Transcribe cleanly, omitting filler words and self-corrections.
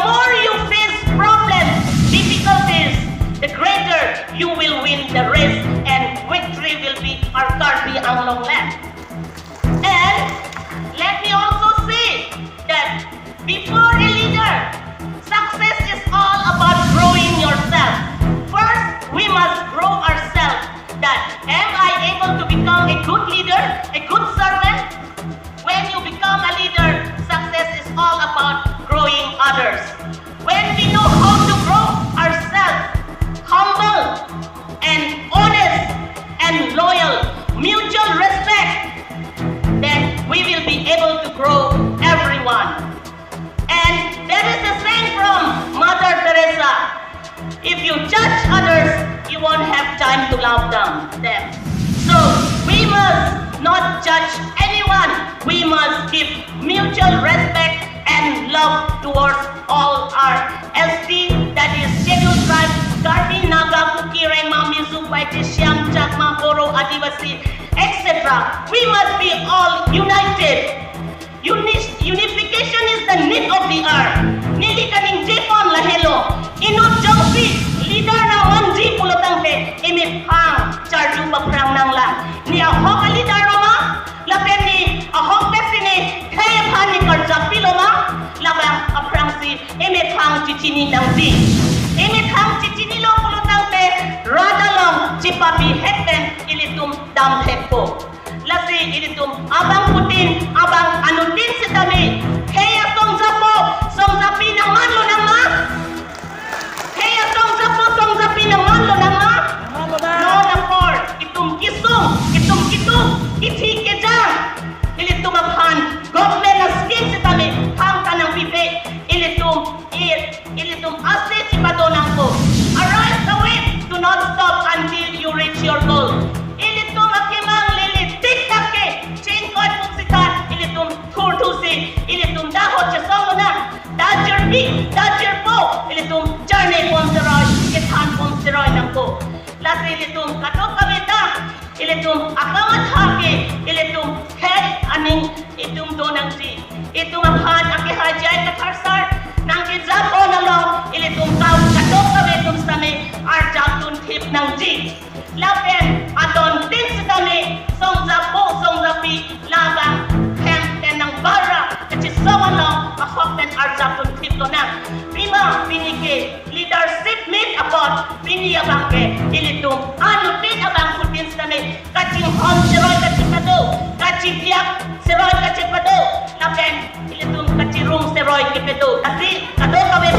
more you face problems, difficulties, the greater you will win the race, and victory will be our karbi ang long left. And let me also say that before a leader, success is all about growing yourself. First, we must grow ourselves. That am I able to become a good leader, a good servant? When you become a leader, success is all about growing others. When we know how to grow ourselves, humble and honest and loyal, mutual respect, then we will be able to grow everyone. And there is a saying from Mother Teresa, if you judge others, you won't have time to love them. So we must not judge anyone. We must give mutual respect and love towards all our ST, that is scheduled tribe, Karbi, Naga, Kuki, Rengma, Mizu, Paite, Siam, Chakma, Koro, Adivasi, etc. We must be all united. Unification is the need of the hour. Nili kaning Jepon lahelo. Inut jongsi, leader na manji pulotangte, imit hang, charju paprang nang lang. Ni ahok a leader roma, lapen ni ahok pesini, kaya pani karja piloma, labang aprang si, imit hang chichini nang si. Imit hang chichini lo pulotangte, radalong chipapi hekten, ilitum dam hekpo. Lasi ilitum abang putin, abang anutin si dami, kaya tong zapi ng manlo ng ma. Kaya tong zapi ng manlo ng ma. No na por, itum kisong, itum kitung, iti kejang. Ilitum abhan, government na skin si dami, hang tanang pipi, ilitum asli si padonang ko. Arise the way, do not stop until you reach your goal. Ilitum akimang lilitik take, chain code puksitan, ilitum turtusi, ilitum dahot sa songo na, dodger B, dodger po, ilitum journey ponseroy, ithan ponseroy ng po. Lasi ilitum katok kamita, ilitum akamat haki, ilitum head aning itum donang si, itum abhan akihajay katarsar, nang kidzako na long, ilitum kaw katok kamitum sami, arjak tun tip ng G. Lapen, adon din sa dami, song zapo, song zapi, labang, hemten ng bara, kasi sawan lang, ahok ten arjak tun tip to na. Prima, pinike, leadership meet about, piniyabang ke, ilitum, ano din abang putin sa dami, kaching hon siroy kachipado, kachibiyak siroy kachipado, lapen, ilitum kachirung siroy kipedo, kasi, kato kawin